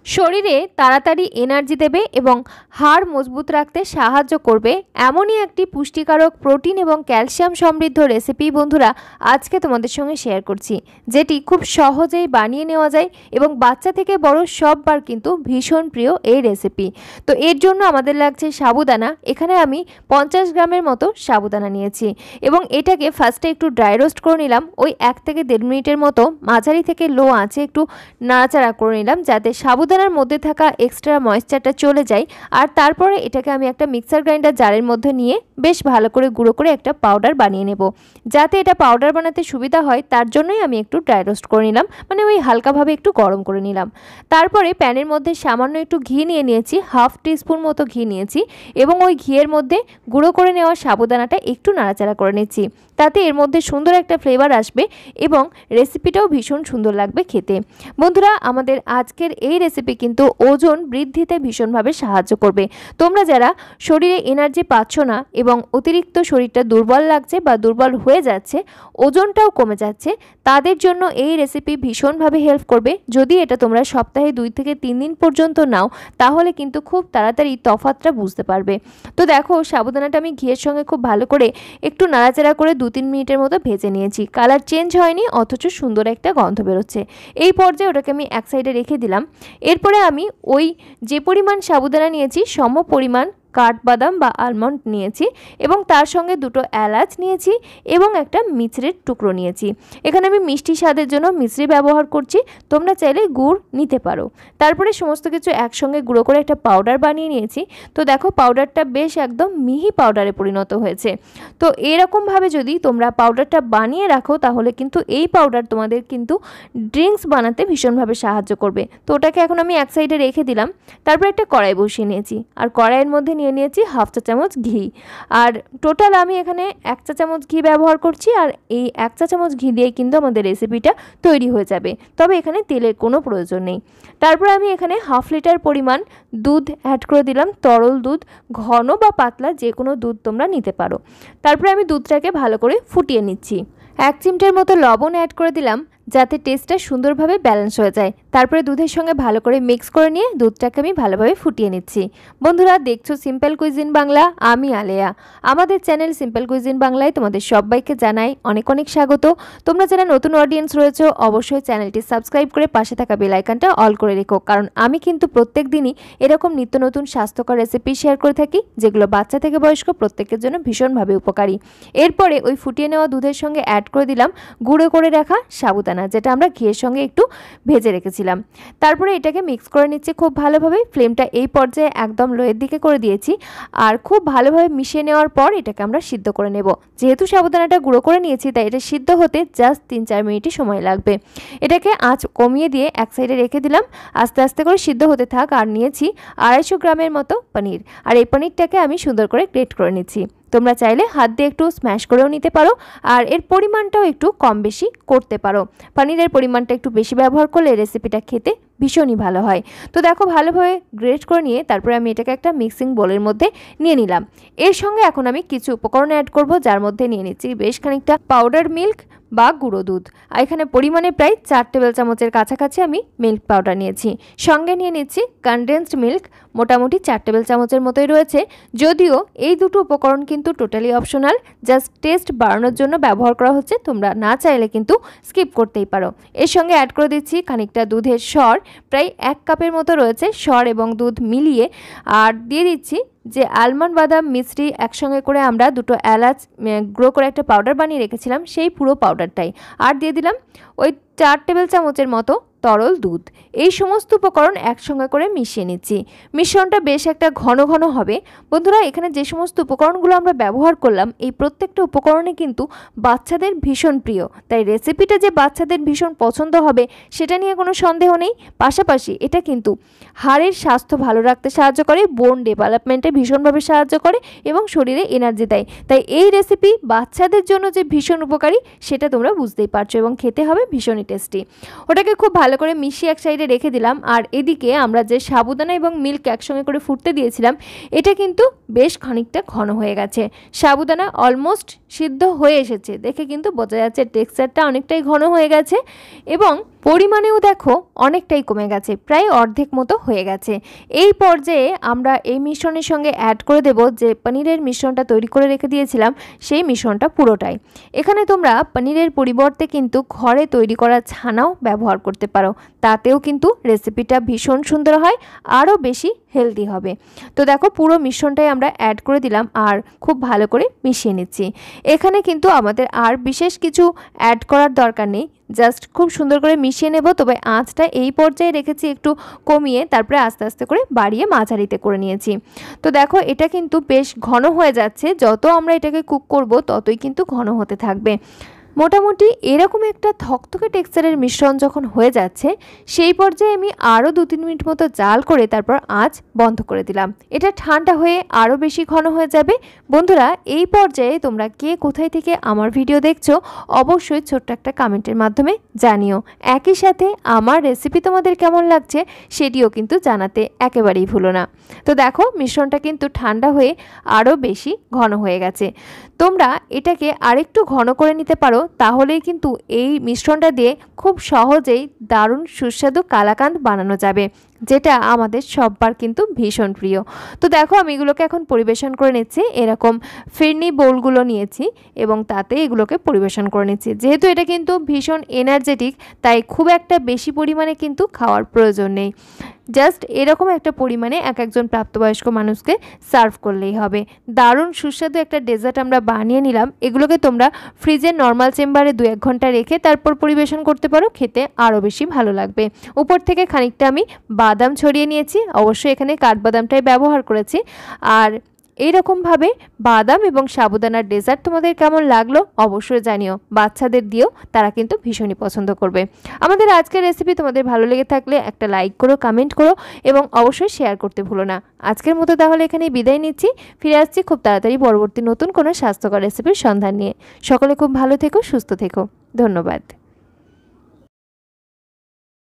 শরীরে তাড়াতাড়ি এনার্জি দেবে এবং হাড় মজবুত রাখতে সাহায্য করবে এমনই একটি পুষ্টিকারক প্রোটিন এবং ক্যালসিয়াম সমৃদ্ধ রেসিপি বন্ধুরা আজকে তোমাদের সঙ্গে শেয়ার করছি, যেটি খুব সহজেই বানিয়ে নেওয়া যায় এবং বাচ্চা থেকে বড় সববার কিন্তু ভীষণ প্রিয় এই রেসিপি। তো এর জন্য আমাদের লাগছে সাবুদানা। এখানে আমি 50 গ্রামের মতো সাবুদানা নিয়েছি এবং এটাকে ফার্স্টে একটু ড্রাই রোস্ট করে নিলাম। ওই 1 থেকে 1.5 মিনিটের মতো মাঝারি থেকে লো আঁচে একটু নাড়াচাড়া করে নিলাম, যাতে সাবুদানার মধ্যে থাকা এক্সট্রা ময়েশ্চারটা চলে যায়। আর তারপরে এটাকে আমি একটা মিক্সার গ্রাইন্ডার জারের মধ্যে নিয়ে বেশ ভালো করে গুঁড়ো করে একটা পাউডার বানিয়ে নেব। যাতে এটা পাউডার বানাতে সুবিধা হয় তার জন্যই আমি একটু ড্রাই রোস্ট করে নিলাম, মানে ওই হালকাভাবে একটু গরম করে নিলাম। তারপরে প্যানের মধ্যে সামান্য একটু ঘি নিয়ে নিয়েছি, হাফ টিস্পুন মতো ঘি নিয়েছি এবং ওই ঘিয়ের মধ্যে গুঁড়ো করে নেওয়া সাবুদানাটা একটু নাড়াচাড়া করে নিচ্ছি, তাতে এর মধ্যে সুন্দর একটা ফ্লেভার আসবে এবং রেসিপিটাও ভীষণ সুন্দর লাগবে খেতে। বন্ধুরা, আমাদের আজকের এই রেসিপি কিন্তু ওজন বৃদ্ধিতে ভীষণভাবে সাহায্য করবে। তোমরা যারা শরীরে এনার্জি পাচ্ছ না এবং অতিরিক্ত শরীরটা দুর্বল লাগছে বা দুর্বল হয়ে যাচ্ছে, ওজনটাও কমে যাচ্ছে, তাদের জন্য এই রেসিপি ভীষণভাবে হেল্প করবে। যদি এটা তোমরা সপ্তাহে 2 থেকে 3 দিন পর্যন্ত নাও তাহলে কিন্তু খুব তাড়াতাড়ি তফাৎটা বুঝতে পারবে। তো দেখো, সাবুদানাটা আমি ঘিয়ের সঙ্গে খুব ভালো করে একটু নাড়াচাড়া করে 2-3 মিনিটের মতো ভেজে নিয়েছি। কালার চেঞ্জ হয়নি, অথচ সুন্দর একটা গন্ধ বেরোচ্ছে। এই পর্যায়ে ওটাকে আমি এক সাইডে রেখে দিলাম। এরপরে আমি ওই যে পরিমাণ সাবুদানা নিয়েছি সম পরিমাণ কাঠবাদাম বা আলমন্ড নিয়েছি এবং তার সঙ্গে 2টো এলাচ নিয়েছি এবং একটা মিছরির টুকরো নিয়েছি। এখানে আমি মিষ্টি স্বাদের জন্য মিছরি ব্যবহার করছি, তোমরা চাইলে গুড় নিতে পারো। তারপরে সমস্ত কিছু একসঙ্গে গুঁড়ো করে একটা পাউডার বানিয়ে নিয়েছি। তো দেখো, পাউডারটা বেশ একদম মিহি পাউডারে পরিণত হয়েছে। তো এরকমভাবে যদি তোমরা পাউডারটা বানিয়ে রাখো তাহলে কিন্তু এই পাউডার তোমাদের কিন্তু ড্রিঙ্কস বানাতে ভীষণভাবে সাহায্য করবে। তো ওটাকে এখন আমি এক সাইডে রেখে দিলাম। তারপর একটা কড়াই বসিয়ে নিয়েছি আর কড়াইয়ের মধ্যে নিয়ে নিয়েছি হাফ চা চামচ ঘি। আর টোটাল আমি এখানে 1 চা চামচ ঘি ব্যবহার করছি, আর এই 1 চা চামচ ঘি দিয়ে কিন্তু আমাদের রেসিপিটা তৈরি হয়ে যাবে, তবে এখানে তেলের কোনো প্রয়োজন নেই। তারপর আমি এখানে হাফ লিটার পরিমাণ দুধ অ্যাড করে দিলাম, তরল দুধ, ঘন বা পাতলা যে কোনো দুধ তোমরা নিতে পারো। তারপরে আমি দুধটাকে ভালো করে ফুটিয়ে নিচ্ছি। 1 চিমটের মতো লবণ অ্যাড করে দিলাম যাতে টেস্টটা সুন্দরভাবে ব্যালেন্স হয়ে যায়। তারপরে দুধের সঙ্গে ভালো করে মিক্স করে নিয়ে দুধটাকে আমি ভালোভাবে ফুটিয়ে নিচ্ছি। বন্ধুরা, দেখছো সিম্পল কুইজিন বাংলা, আমি আলেয়া। আমাদের চ্যানেল সিম্পল কুইজিন বাংলায় তোমাদের সবাইকে জানাই অনেক অনেক স্বাগত। তোমরা যারা নতুন অডিয়েন্স রয়েছো অবশ্যই চ্যানেলটি সাবস্ক্রাইব করে পাশে থাকা বেল আইকনটা অল করে রেখো, কারণ আমি কিন্তু প্রত্যেক দিনই এরকম নিত্য নতুন স্বাস্থ্যকর রেসিপি শেয়ার করে থাকি, যেগুলো বাচ্চা থেকে বয়স্ক প্রত্যেকের জন্য ভীষণভাবে উপকারী। এরপরে ওই ফুটিয়ে নেওয়া দুধের সঙ্গে অ্যাড করে দিলাম গুঁড়ো করে রাখা সাবুদানা, যেটা আমরা ঘিয়ের সঙ্গে একটু ভেজে রেখেছিলাম। তারপরে এটাকে মিক্স করে নিচ্ছি খুব ভালোভাবে। ফ্লেমটা এই পর্যায়ে একদম লোয়ের দিকে করে দিয়েছি আর খুব ভালোভাবে মিশিয়ে নেওয়ার পর এটাকে আমরা সিদ্ধ করে নেব। যেহেতু সাবুদানাটা গুঁড়ো করে নিয়েছি তাই এটা সিদ্ধ হতে জাস্ট 3-4 মিনিটই সময় লাগবে। এটাকে আঁচ কমিয়ে দিয়ে এক সাইডে রেখে দিলাম, আস্তে আস্তে করে সিদ্ধ হতে থাক। আর নিয়েছি 250 গ্রামের মতো পনির, আর এই পনিরটাকে আমি সুন্দর করে গ্রেট করে নিচ্ছি। তোমরা চাইলে হাত দিয়ে একটু স্ম্যাশ করেও নিতে পারো, আর এর পরিমাণটাও একটু কম বেশি করতে পারো। পনিরের পরিমাণটা একটু বেশি ব্যবহার করলে রেসিপিটা খেতে ভীষণই ভালো হয়। তো দেখো, ভালোভাবে গ্রেট করে নিয়ে তারপরে আমি এটাকে একটা মিক্সিং বোলের মধ্যে নিয়ে নিলাম। এর সঙ্গে এখন আমি কিছু উপকরণ অ্যাড করব, যার মধ্যে নিয়ে নিচ্ছি বেশ খানিকটা পাউডার মিল্ক বা গুঁড়ো দুধ। আর এখানে পরিমাণে প্রায় 4 টেবিল চামচের কাছাকাছি আমি মিল্ক পাউডার নিয়েছি। সঙ্গে নিয়ে নিচ্ছি কনডেন্সড মিল্ক, মোটামুটি 4 টেবিল চামচের মতোই রয়েছে। যদিও এই দুটো উপকরণ কিন্তু টোটালি অপশনাল, জাস্ট টেস্ট বাড়ানোর জন্য ব্যবহার করা হচ্ছে, তোমরা না চাইলে কিন্তু স্কিপ করতেই পারো। এর সঙ্গে অ্যাড করে দিচ্ছি খানিকটা দুধের সর, প্রায় 1 কাপের মতো রয়েছে সর এবং দুধ মিলিয়ে। আর দিয়ে দিচ্ছি যে আলমন্ড বাদাম মিছরি একসঙ্গে করে আমরা 2টো এলাচ গুঁড়ো করে একটা পাউডার বানিয়ে রেখেছিলাম, সেই পুরো পাউডারটাই। আর দিয়ে দিলাম ওই 4 টেবিল চামচের মতো তরল দুধ। এই সমস্ত উপকরণ একসঙ্গে করে মিশিয়ে নিচ্ছি। মিশ্রণটা বেশ একটা ঘন ঘন হবে। বন্ধুরা, এখানে যে সমস্ত উপকরণগুলো আমরা ব্যবহার করলাম এই প্রত্যেকটা উপকরণে কিন্তু বাচ্চাদের ভীষণ প্রিয়, তাই রেসিপিটা যে বাচ্চাদের ভীষণ পছন্দ হবে সেটা নিয়ে কোনো সন্দেহ নেই। পাশাপাশি এটা কিন্তু হাড়ের স্বাস্থ্য ভালো রাখতে সাহায্য করে, বোন ডেভেলপমেন্টে ভীষণভাবে সাহায্য করে এবং শরীরে এনার্জি দেয়। তাই এই রেসিপি বাচ্চাদের জন্য যে ভীষণ উপকারী সেটা তোমরা বুঝতেই পারছো এবং খেতে হবে ভীষণই টেস্টি। ওটাকে খুব ভালো ভালো করে মিশিয়ে এক সাইডে রেখে দিলাম। আর এদিকে আমরা যে সাবুদানা এবং মিল্ক একসঙ্গে করে ফুটতে দিয়েছিলাম, এটা কিন্তু বেশ খানিকটা ঘন হয়ে গেছে। সাবুদানা অলমোস্ট সিদ্ধ হয়ে এসেছে, দেখে কিন্তু বোঝা যাচ্ছে টেক্সচারটা অনেকটাই ঘন হয়ে গেছে এবং পরিমাণেও দেখো অনেকটাই কমে গেছে, প্রায় অর্ধেক মতো হয়ে গেছে। এই পর্যায়ে আমরা এই মিশ্রণের সঙ্গে অ্যাড করে দেব যে পনিরের মিশ্রণটা তৈরি করে রেখে দিয়েছিলাম, সেই মিশ্রণটা পুরোটাই। এখানে তোমরা পনিরের পরিবর্তে কিন্তু ঘরে তৈরি করা ছানাও ব্যবহার করতে পারো, তাতেও কিন্তু রেসিপিটা ভীষণ সুন্দর হয়, আরও বেশি হেলদি হবে। তো দেখো পুরো মিশ্রণটাই আমরা অ্যাড করে দিলাম আর খুব ভালো করে মিশিয়ে নিচ্ছি। এখানে কিন্তু আমাদের আর বিশেষ কিছু অ্যাড করার দরকার নেই, জাস্ট খুব সুন্দর করে মিশিয়ে নেব। তবে আঁচটা এই পর্যায়ে রেখেছি একটু কমিয়ে, তারপরে আস্তে আস্তে করে বাড়িয়ে মাঝারিতে করে নিয়েছি। তো দেখো এটা কিন্তু বেশ ঘন হয়ে যাচ্ছে, যত আমরা এটাকে কুক করব ততই কিন্তু ঘন হতে থাকবে। মোটামুটি এরকম একটা থকথকে টেক্সচারের মিশ্রণ যখন হয়ে যাচ্ছে, সেই পর্যায়ে আমি আরও 2-3 মিনিট মতো জাল করে তারপর আঁচ বন্ধ করে দিলাম। এটা ঠান্ডা হয়ে আরও বেশি ঘন হয়ে যাবে। বন্ধুরা, এই পর্যায়ে তোমরা কে কোথায় থেকে আমার ভিডিও দেখছো অবশ্যই ছোট্ট একটা কমেন্টের মাধ্যমে জানিও। একই সাথে আমার রেসিপি তোমাদের কেমন লাগছে সেটিও কিন্তু জানাতে একেবারেই ভুলো না। তো দেখো মিশ্রণটা কিন্তু ঠান্ডা হয়ে আরও বেশি ঘন হয়ে গেছে। তোমরা এটাকে আরেকটু ঘন করে নিতে পারো, তাহলেই কিন্তু এই মিশ্রণটা দিয়ে খুব সহজেই দারুণ সুস্বাদু কালাকাঁদ বানানো যাবে, যেটা আমাদের সবার কিন্তু ভীষণ প্রিয়। তো দেখো আমি এগুলোকে এখন পরিবেশন করে নিচ্ছি। এরকম ফিরনি বোলগুলো নিয়েছি এবং তাতে এগুলোকে পরিবেশন করে নিচ্ছি। যেহেতু এটা কিন্তু ভীষণ এনার্জেটিক, তাই খুব একটা বেশি পরিমাণে কিন্তু খাওয়ার প্রয়োজন নেই। জাস্ট এরকম একটা পরিমাণে এক একজন প্রাপ্তবয়স্ক মানুষকে সার্ভ করলেই হবে। দারুণ সুস্বাদু একটা ডেজার্ট আমরা বানিয়ে নিলাম। এগুলোকে তোমরা ফ্রিজের নর্মাল চেম্বারে 2-1 ঘন্টা রেখে তারপর পরিবেশন করতে পারো, খেতে আরও বেশি ভালো লাগবে। উপর থেকে খানিকটা আমি বাদাম ছড়িয়ে নিয়েছি, অবশ্যই এখানে কাঠবাদামটাই ব্যবহার করেছি। আর এইরকমভাবে বাদাম এবং সাবুদানার ডেজার্ট তোমাদের কেমন লাগলো অবশ্যই জানিও। বাচ্চাদের দিও, তারা কিন্তু ভীষণই পছন্দ করবে। আমাদের আজকের রেসিপি তোমাদের ভালো লেগে থাকলে একটা লাইক করো, কমেন্ট করো এবং অবশ্যই শেয়ার করতে ভুলো না। আজকের মতো তাহলে এখানেই বিদায় নিচ্ছি। ফিরে আসছি খুব তাড়াতাড়ি পরবর্তী নতুন কোনো স্বাস্থ্যকর রেসিপির সন্ধান নিয়ে। সকলে খুব ভালো থেকো, সুস্থ থেকো। ধন্যবাদ।